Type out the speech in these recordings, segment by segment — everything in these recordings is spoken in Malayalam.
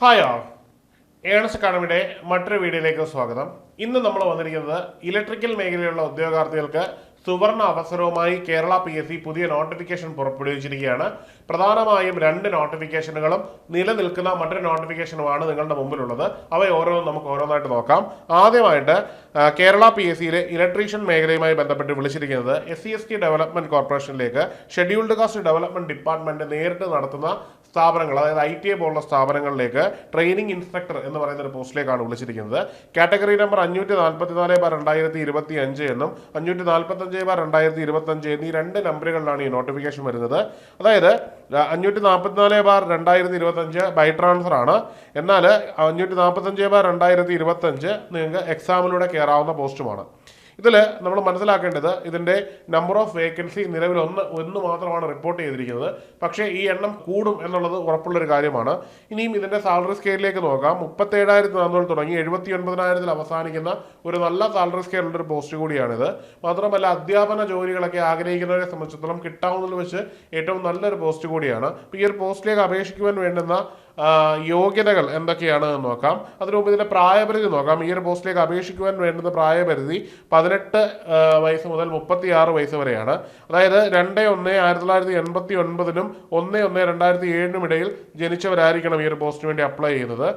ഹായ് ആൾ ഏണസ് അക്കാഡമിയുടെ മറ്റൊരു വീഡിയോയിലേക്ക് സ്വാഗതം. ഇന്ന് നമ്മൾ വന്നിരിക്കുന്നത് ഇലക്ട്രിക്കൽ മേഖലയിലുള്ള ഉദ്യോഗാർത്ഥികൾക്ക് സുവർണ അവസരവുമായി കേരള PSC പുതിയ നോട്ടിഫിക്കേഷൻ പുറപ്പെടുവിച്ചിരിക്കുകയാണ്. പ്രധാനമായും രണ്ട് നോട്ടിഫിക്കേഷനുകളും നിലനിൽക്കുന്ന മറ്റൊരു നോട്ടിഫിക്കേഷനുമാണ് നിങ്ങളുടെ മുമ്പിലുള്ളത്. അവ ഓരോന്നും നമുക്ക് ഓരോന്നായിട്ട് നോക്കാം. ആദ്യമായിട്ട് കേരള PSCയിലെ ഇലക്ട്രീഷ്യൻ മേഖലയുമായി ബന്ധപ്പെട്ട് വിളിച്ചിരിക്കുന്നത് SC/ST ഡെവലപ്മെന്റ് കോർപ്പറേഷനിലേക്ക് ഷെഡ്യൂൾഡ് കാസ്റ്റ് ഡെവലപ്മെന്റ് ഡിപ്പാർട്ട്മെന്റ് നേരിട്ട് നടത്തുന്ന സ്ഥാപനങ്ങൾ, അതായത് ITA പോലുള്ള സ്ഥാപനങ്ങളിലേക്ക് ട്രെയിനിങ് ഇൻസ്ട്രക്ടർ എന്ന് പറയുന്ന ഒരു പോസ്റ്റിലേക്കാണ് വിളിച്ചിരിക്കുന്നത്. കാറ്റഗറി നമ്പർ 544/2025 എന്നും 545/2025 എന്നീ രണ്ട് നമ്പറുകളിലാണ് ഈ നോട്ടിഫിക്കേഷൻ വരുന്നത്. അതായത് 544/2025 ബൈ ട്രാൻസ്ഫർ ആണ്. എന്നാൽ 545/2025 നിങ്ങൾക്ക് എക്സാമിലൂടെ കയറാവുന്ന പോസ്റ്റുമാണ്. ഇതിൽ നമ്മൾ മനസ്സിലാക്കേണ്ടത് ഇതിൻ്റെ നമ്പർ ഓഫ് വേക്കൻസി നിലവിൽ ഒന്ന് മാത്രമാണ് റിപ്പോർട്ട് ചെയ്തിരിക്കുന്നത്. പക്ഷേ ഈ എണ്ണം കൂടും എന്നുള്ളത് ഉറപ്പുള്ളൊരു കാര്യമാണ്. ഇനിയും ഇതിൻ്റെ സാലറി സ്കെയിലിലേക്ക് നോക്കാം. 37,400 തുടങ്ങി 79,000 അവസാനിക്കുന്ന ഒരു നല്ല സാലറി സ്കെയിലുള്ള ഒരു പോസ്റ്റ് കൂടിയാണിത്. മാത്രമല്ല അധ്യാപന ജോലികളൊക്കെ ആഗ്രഹിക്കുന്നവരെ സംബന്ധിച്ചിടത്തോളം കിട്ടാവുന്നതിൽ വെച്ച് ഏറ്റവും നല്ലൊരു പോസ്റ്റ് കൂടിയാണ്. ഈ ഒരു പോസ്റ്റിലേക്ക് അപേക്ഷിക്കുവാൻ വേണ്ടുന്ന യോഗ്യതകൾ എന്തൊക്കെയാണ് എന്ന് നോക്കാം. അതിനു മുമ്പ് ഇതിൻ്റെ പ്രായപരിധി നോക്കാം. ഈ ഒരു പോസ്റ്റിലേക്ക് അപേക്ഷിക്കുവാൻ വേണ്ടുന്ന പ്രായപരിധി 18 വയസ്സ് മുതൽ 36 വയസ്സ് വരെയാണ്. അതായത് 2/1/1989 1/1/2007 ഇടയിൽ ജനിച്ചവരായിരിക്കണം ഈ ഒരു പോസ്റ്റിന് വേണ്ടി അപ്ലൈ ചെയ്യുന്നത്.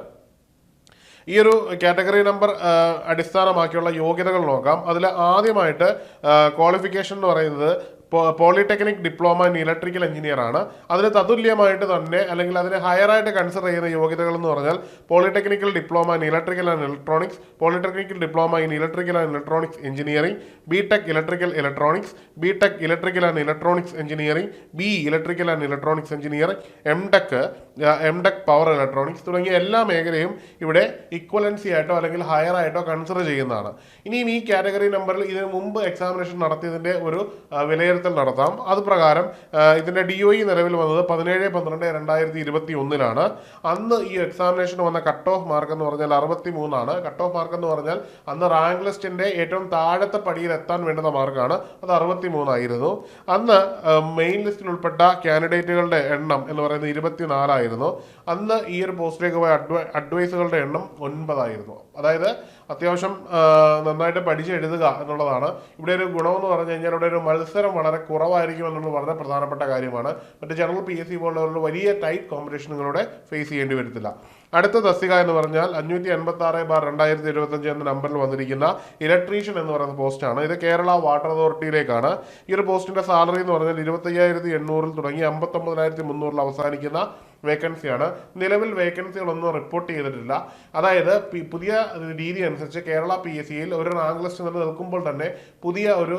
ഈ ഒരു കാറ്റഗറി നമ്പർ അടിസ്ഥാനമാക്കിയുള്ള യോഗ്യതകൾ നോക്കാം. അതിൽ ആദ്യമായിട്ട് ക്വാളിഫിക്കേഷൻ എന്ന് പറയുന്നത് polytechnic diploma in electrical engineer ആണ്. അതിന് തതുല്യമായിട്ട് തന്നെ അല്ലെങ്കിൽ അതിനെ ഹയറായിട്ട് കൺസിഡർ ചെയ്യുന്ന യോഗ്യതകൾ എന്ന് പറഞ്ഞാൽ polytechnical diploma in electrical and electronics, polytechnical diploma in electrical and electronics engineering, BTech electrical electronics, BTech electrical and electronics engineering, BE electrical and electronics engineering, MTech power electronics തുടങ്ങിയ എല്ലാ മേഖലയും ഇവിടെ ഇക്വലൻസി ആയിട്ടോ അല്ലെങ്കിൽ ഹയർ ആയിട്ടോ കൺസിഡർ ചെയ്യുന്നതാണ്. ഇനിയും ഈ കാറ്റഗറി നമ്പറിൽ ഇതിനു മുമ്പ് എക്സാമിനേഷൻ നടത്തിയതിൻ്റെ ഒരു വിലയിരുത്തൽ നടത്താം. അത് പ്രകാരം ഇതിന്റെ DOE നിലവിൽ വന്നത് 17/12/2021 അന്ന് ഈ എക്സാമിനേഷന് വന്ന കട്ട് ഓഫ് മാർക്ക് എന്ന് പറഞ്ഞാൽ 63 ആണ്. കട്ട് ഓഫ് മാർക്ക് എന്ന് പറഞ്ഞാൽ അന്ന് റാങ്ക് ലിസ്റ്റിന്റെ ഏറ്റവും താഴത്തെ പടിയിൽ എത്താൻ വേണ്ടുന്ന മാർക്കാണ്. അത് 63 ആയിരുന്നു. അന്ന് മെയിൻ ലിസ്റ്റിൽ ഉൾപ്പെട്ട കാൻഡിഡേറ്റുകളുടെ എണ്ണം എന്ന് പറയുന്നത് 24 ആയിരുന്നു. അന്ന് ഈ ഒരു പോസ്റ്റിലേക്ക് പോയ അഡ്വൈസുകളുടെ എണ്ണം 9 ആയിരുന്നു. അതായത് അത്യാവശ്യം നന്നായിട്ട് പഠിച്ചെഴുതുക എന്നുള്ളതാണ് ഇവിടെ ഒരു ഗുണമെന്ന് പറഞ്ഞു കഴിഞ്ഞാൽ. ഇവിടെ ഒരു മത്സരം വളരെ കുറവായിരിക്കും എന്നുള്ളത് വളരെ പ്രധാനപ്പെട്ട കാര്യമാണ്. മറ്റ് ജനറൽ PSC പോലുള്ള വലിയ ടൈറ്റ് കോമ്പറ്റീഷനുകളുടെ ഫേസ് ചെയ്യേണ്ടി വരത്തില്ല. അടുത്ത തസ്തിക എന്ന് പറഞ്ഞാൽ 586/2025 എന്ന നമ്പറിൽ വന്നിരിക്കുന്ന ഇലക്ട്രീഷ്യൻ എന്ന് പറയുന്ന പോസ്റ്റാണ്. ഇത് കേരള വാട്ടർ അതോറിറ്റിയിലേക്കാണ്. ഈ ഒരു പോസ്റ്റിന്റെ സാലറി എന്ന് പറഞ്ഞാൽ 25,800 തുടങ്ങി 59,300 അവസാനിക്കുന്ന വേക്കൻസിയാണ്. നിലവിൽ വേക്കൻസികളൊന്നും റിപ്പോർട്ട് ചെയ്തിട്ടില്ല. അതായത് പുതിയ രീതി അനുസരിച്ച് കേരള PSCയിൽ ഒരു റാങ്ക് ലിസ്റ്റ് നിൽക്കുമ്പോൾ തന്നെ പുതിയ ഒരു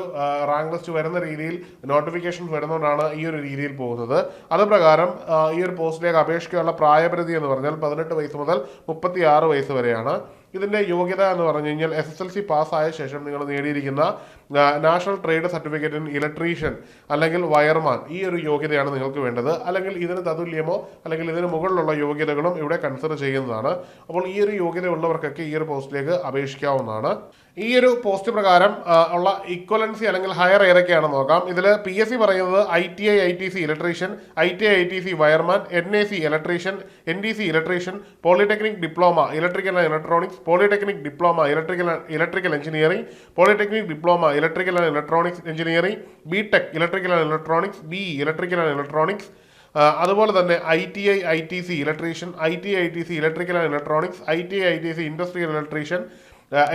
റാങ്ക് ലിസ്റ്റ് വരുന്ന രീതിയിൽ നോട്ടിഫിക്കേഷൻ വരുന്നതുകൊണ്ടാണ് ഈ ഒരു രീതിയിൽ പോകുന്നത്. അത് പ്രകാരം ഈ ഒരു പോസ്റ്റിലേക്ക് അപേക്ഷിക്കാനുള്ള പ്രായപരിധി എന്ന് പറഞ്ഞാൽ 18 വയസ്സ് മുതൽ 36 വയസ്സ് വരെയാണ്. ഇതിൻ്റെ യോഗ്യത എന്ന് പറഞ്ഞു കഴിഞ്ഞാൽ SSLC പാസ്സായ ശേഷം നിങ്ങൾ നേടിയിരിക്കുന്ന national trade certificate in electrician അല്ലെങ്കിൽ വയർമാൻ, ഈ ഒരു യോഗ്യതയാണ് നിങ്ങൾക്ക് വേണ്ടത്. അല്ലെങ്കിൽ ഇതിന് തതുല്യമോ അല്ലെങ്കിൽ ഇതിന് മുകളിലുള്ള യോഗ്യതകളും ഇവിടെ കൺസിഡർ ചെയ്യുന്നതാണ്. അപ്പോൾ ഈ ഒരു യോഗ്യത ഉള്ളവർക്കൊക്കെ ഈ ഒരു പോസ്റ്റിലേക്ക് അപേക്ഷിക്കാവുന്നതാണ്. ഈ ഒരു പോസ്റ്റ് പ്രകാരം ഉള്ള ഇക്വലൻസി അല്ലെങ്കിൽ ഹയർ ഏതൊക്കെയാണെന്ന് നോക്കാം. ഇതിൽ PSC പറയുന്നത് ITI ITC electrician, ITI ITC wireman, NAC electrician, NDC electrician, polytechnic diploma electrical and electronics, polytechnic diploma electrical engineering, polytechnic diploma electrical and electronics engineering, BTech electrical and electronics, BE electrical and electronics, അതുപോലെ തന്നെ ITI ITC electrician, ITI ITC electrical and electronics, ITI ITC industrial electrician,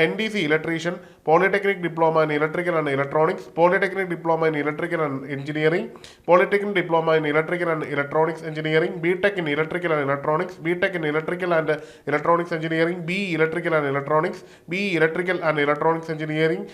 NDC electrician, polytechnic diploma in electrical and electronics, polytechnic diploma in electrical and engineering, polytechnic diploma in electrical and electronics engineering, BTech in electrical and electronics, BTech in electrical and electronics engineering, BE electrical and electronics, BE electrical and electronics engineering,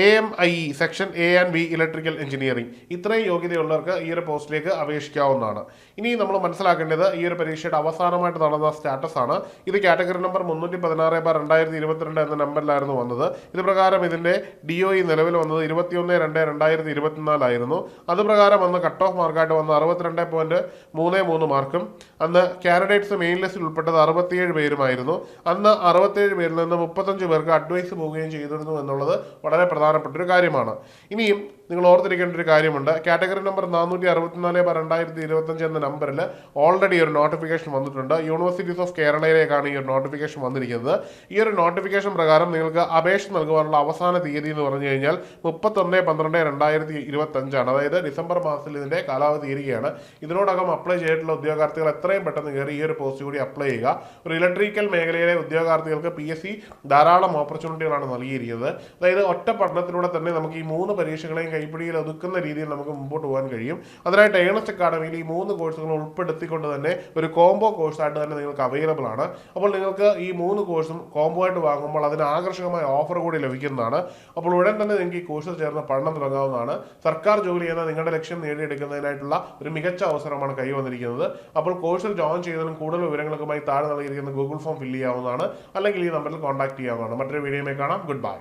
AMIE section A and B electrical engineering. ഇത്രയും യോഗ്യതയുള്ളവർക്ക് ഈ ഒരു പോസ്റ്റിലേക്ക് അപേക്ഷിക്കാവുന്നതാണ്. ഇനി നമ്മൾ മനസ്സിലാക്കേണ്ടത് ഈ ഒരു പരീക്ഷയുടെ അവസാനമായിട്ട് നടന്ന സ്റ്റാറ്റസ് ആണ്. ഇത് കാറ്റഗറി നമ്പർ 316/2022 എന്ന നമ്പറിലായിരുന്നു വന്നത്. ഇത് പ്രകാരം ഇതിന്റെ DOE നിലവിൽ വന്നത് 21/2/2024 ആയിരുന്നു. അത് പ്രകാരം അന്ന് കട്ട് ഓഫ് മാർക്കായിട്ട് വന്ന 62.33 മാർക്കും അന്ന് കാൻഡിഡേറ്റ്സ് മെയിൻ ലിസ്റ്റിൽ ഉൾപ്പെട്ടത് 67 പേരുമായിരുന്നു. അന്ന് 67 പേരിൽ നിന്ന് 35 പേർക്ക് അഡ്വൈസ് പോവുകയും ചെയ്തിരുന്നു എന്നുള്ളത് വളരെ പ്രധാനപ്പെട്ട ഒരു കാര്യമാണ്. ഇനിയും നിങ്ങൾ ഓർത്തിരിക്കേണ്ട ഒരു കാര്യമുണ്ട്. കാറ്റഗറി നമ്പർ 464/2025 എന്ന നമ്പറിൽ ഓൾറെഡി ഒരു നോട്ടിഫിക്കേഷൻ വന്നിട്ടുണ്ട്. യൂണിവേഴ്സിറ്റീസ് ഓഫ് കേരളയിലേക്കാണ് ഈ ഒരു നോട്ടിഫിക്കേഷൻ വന്നിരിക്കുന്നത്. ഈ ഒരു നോട്ടിഫിക്കേഷൻ പ്രകാരം നിങ്ങൾക്ക് അപേക്ഷ നൽകുവാനുള്ള അവസാന തീയതി എന്ന് പറഞ്ഞു കഴിഞ്ഞാൽ 31/12/2025 അതായത് ഡിസംബർ മാസത്തിൽ ഇതിന്റെ കാലാവധി തീരുകയാണ്. ഇതിനോടകം അപ്ലൈ ചെയ്തിട്ടുള്ള ഉദ്യോഗാർത്ഥികൾ എത്രയും പെട്ടെന്ന് കയറി ഈ ഒരു പോസ്റ്റ് കൂടി അപ്ലൈ ചെയ്യുക. ഒരു ഇലക്ട്രിക്കൽ മേഖലയിലെ ഉദ്യോഗാർത്ഥികൾക്ക് PSC ധാരാളം ഓപ്പർച്യൂണിറ്റികളാണ് നൽകിയിരിക്കുന്നത്. അതായത് ഒറ്റ പഠനത്തിലൂടെ തന്നെ നമുക്ക് ഈ 3 പരീക്ഷകളെയും കൈപ്പിടിയിൽ ഒതുക്കുന്ന രീതിയിൽ നമുക്ക് മുമ്പോട്ട് പോകാൻ കഴിയും. അതിനായിട്ട് ഏണസ്റ്റ് അക്കാഡമിയിൽ ഈ 3 കോഴ്സുകൾ ഉൾപ്പെടുത്തിക്കൊണ്ട് തന്നെ ഒരു കോംബോ കോഴ്സായിട്ട് തന്നെ നിങ്ങൾക്ക് അവൈലബിൾ ആണ്. അപ്പോൾ നിങ്ങൾക്ക് ഈ 3 കോഴ്സും കോംബോ ആയിട്ട് വാങ്ങുമ്പോൾ അതിന് ആകർഷകമായ ഓഫർ കൂടി ലഭിക്കുന്നതാണ്. അപ്പോൾ ഉടൻ തന്നെ നിങ്ങൾക്ക് ഈ കോഴ്സിൽ ചേർന്ന് പഠനം തുടങ്ങാവുന്നതാണ്. സർക്കാർ ജോലി എന്ന നിങ്ങളുടെ ലക്ഷ്യം നേടിയെടുക്കുന്നതിനായിട്ടുള്ള ഒരു മികച്ച അവസരമാണ് കൈവന്നിരിക്കുന്നത്. അപ്പോൾ കോഴ്സിൽ ജോയിൻ ചെയ്യുന്നതിനും കൂടുതൽ വിവരങ്ങൾക്കുമായി താഴെ നൽകിയിരിക്കുന്ന ഗൂഗിൾ ഫോം ഫില്ല് ചെയ്യാവുന്നതാണ്. അല്ലെങ്കിൽ ഈ നമ്പറിൽ കോൺടാക്ട് ചെയ്യാവുന്നതാണ്. മറ്റൊരു വീഡിയോയിൽ കാണാം. Good bye.